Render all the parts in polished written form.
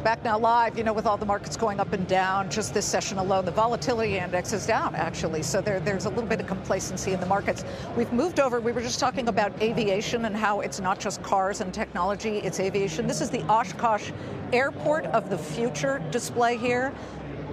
back now live, with all the markets going up and down, just this session alone, the volatility index is down, actually. So there's a little bit of complacency in the markets. We've moved over. We were just talking about aviation and how it's not just cars and technology, it's aviation. This is the Oshkosh Airport of the Future display here.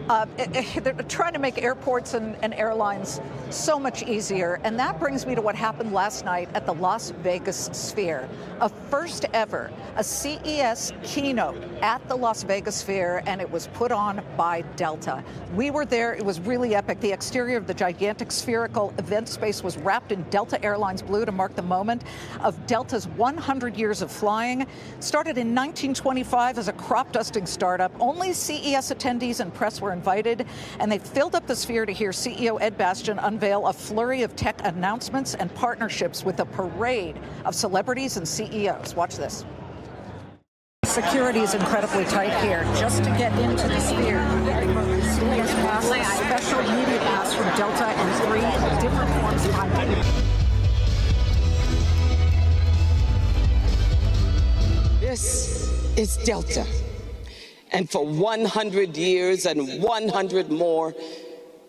They're trying to make airports and airlines so much easier. And that brings me to what happened last night at the Las Vegas Sphere. A first ever, a CES keynote at the Las Vegas Sphere, and it was put on by Delta. We were there. It was really epic. The exterior of the gigantic spherical event space was wrapped in Delta Airlines blue to mark the moment of Delta's 100 years of flying. Started in 1925 as a crop dusting startup. Only CES attendees and press were invited, and they filled up the Sphere to hear CEO Ed Bastian unveil a flurry of tech announcements and partnerships with a parade of celebrities and CEOs. Watch this. Security is incredibly tight here. Just to get into the Sphere, CES pass, a special media pass from Delta, and 3 different forms of ID. This is Delta. And for 100 years and 100 more,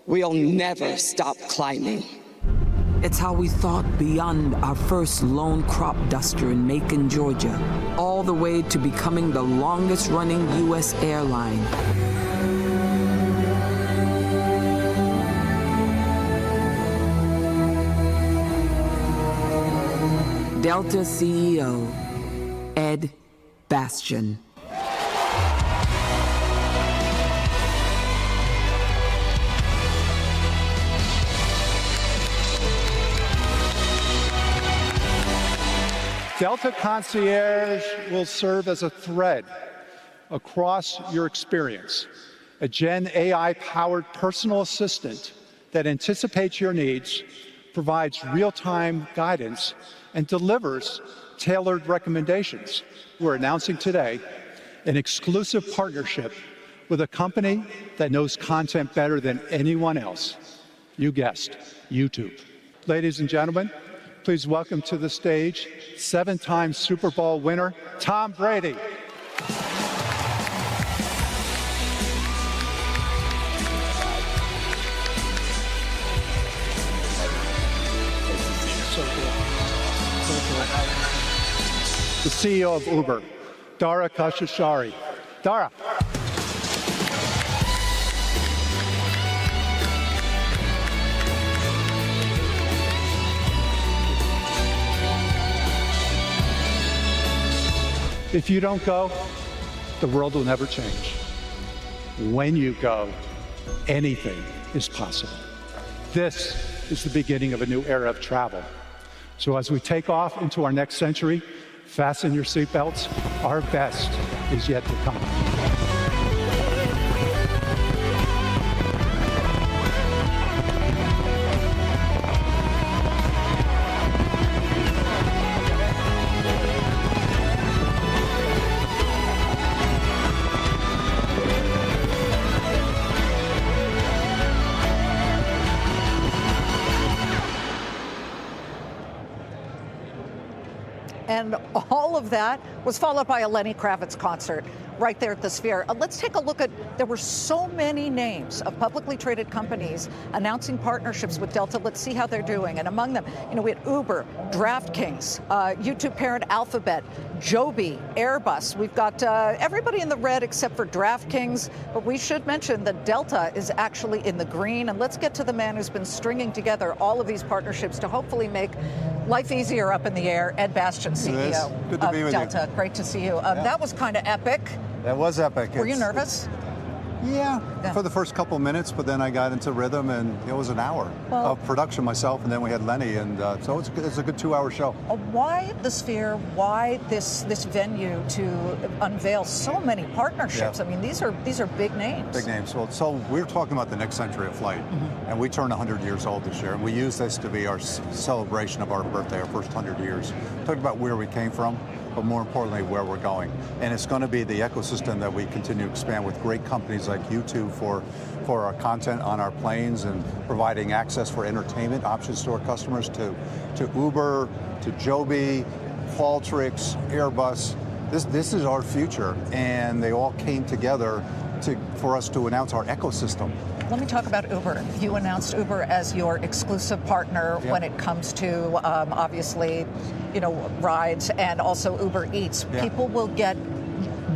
we'll never stop climbing. It's how we thought beyond our first lone crop duster in Macon, Georgia, all the way to becoming the longest-running U.S. airline. Delta CEO, Ed Bastian. Delta Concierge will serve as a thread across your experience, a Gen AI-powered personal assistant that anticipates your needs, provides real-time guidance, and delivers tailored recommendations. We're announcing today an exclusive partnership with a company that knows content better than anyone else. You guessed, YouTube. Ladies and gentlemen, please welcome to the stage 7-time Super Bowl winner, Tom Brady. The CEO of Uber, Dara Khosrowshahi. Dara. If you don't go, the world will never change. When you go, anything is possible. This is the beginning of a new era of travel. So as we take off into our next century, fasten your seatbelts. Our best is yet to come. And all of that was followed by a Lenny Kravitz concert right there at the Sphere. Let's take a look at, there were so many names of publicly traded companies announcing partnerships with Delta. Let's see how they're doing. And among them, we had Uber, DraftKings, YouTube parent Alphabet, Joby, Airbus. We've got everybody in the red except for DraftKings. But we should mention that Delta is actually in the green. And let's get to the man who's been stringing together all of these partnerships to hopefully make life easier up in the air. Ed Bastian, CEO Good to be with Delta. you. Great to see you. That was kind of epic. That was epic. Were you nervous? Yeah, for the first couple minutes, but then I got into rhythm, and it was an hour of production myself, and then we had Lenny, and so it's a good 2-hour show. Why the Sphere? Why this venue to unveil so many partnerships? Yeah. I mean, these are big names. Big names. Well, so we're talking about the next century of flight, and we turn 100 years old this year, and we use this to be our celebration of our birthday, our first 100 years. Talk about where we came from, but more importantly, where we're going. And it's going to be the ecosystem that we continue to expand with great companies like YouTube for our content on our planes and providing access for entertainment options to our customers, to Uber, to Joby, Qualtrics, Airbus. This is our future, and they all came together for us to announce our ecosystem. Let me talk about Uber. You announced Uber as your exclusive partner when it comes to obviously, rides and also Uber Eats. Yeah. People will get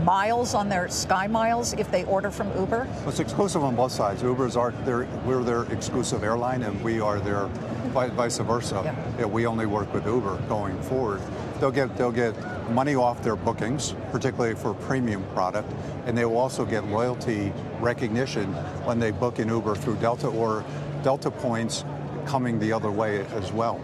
miles on their Sky Miles if they order from Uber? Well, it's exclusive on both sides. We're their exclusive airline, and we are their vice versa. Yeah. We only work with Uber going forward. They'll get money off their bookings, particularly for premium product, and they will also get loyalty recognition when they book in Uber through Delta or Delta points coming the other way as well.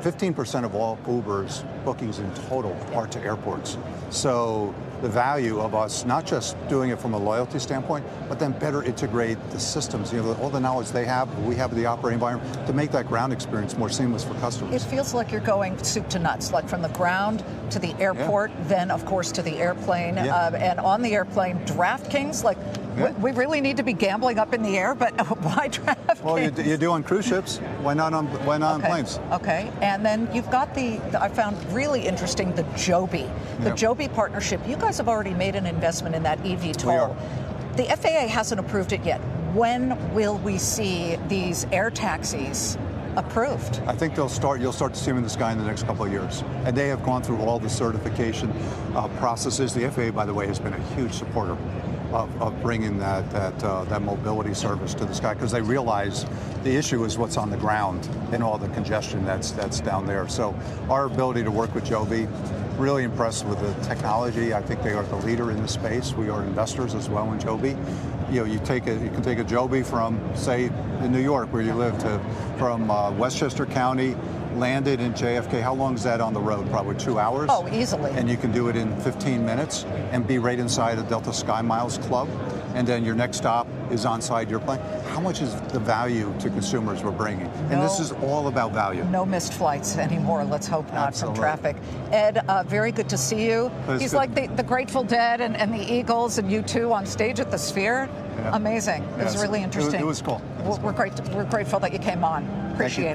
15% of all Uber's bookings in total are to airports. So the value of us not just doing it from a loyalty standpoint, but then better integrate the systems, all the knowledge they have, we have the operating environment, to make that ground experience more seamless for customers. It feels like you're going soup to nuts, like from the ground to the airport, then of course to the airplane, and on the airplane, DraftKings, we really need to be gambling up in the air, but why DraftKings? Well, you do on cruise ships. Why not on planes? Okay, and then you've got I found really interesting, the Joby. The Joby partnership. You guys have already made an investment in that eVTOL. The FAA hasn't approved it yet. When will we see these air taxis approved? I think you'll start to see them in the sky in the next couple of years. And they have gone through all the certification processes. The FAA, by the way, has been a huge supporter of bringing that mobility service to the sky, because they realize the issue is what's on the ground and all the congestion that's down there. So our ability to work with Joby, really impressed with the technology. I think they are the leader in the space. We are investors as well in Joby. You can take a Joby from, say, in New York where you live, from Westchester County, landed in JFK. How long is that on the road? Probably 2 hours. Oh, easily. And you can do it in 15 minutes and be right inside the Delta Sky Miles Club. And then your next stop is onside your plane. How much is the value to consumers we're bringing? And this is all about value. No missed flights anymore. Let's hope not. Absolutely. From traffic. Ed, very good to see you. He's good. like the Grateful Dead and the Eagles and U2 on stage at the Sphere. Yeah. Amazing. It was really interesting. It was cool. We're grateful that you came on. Appreciate it.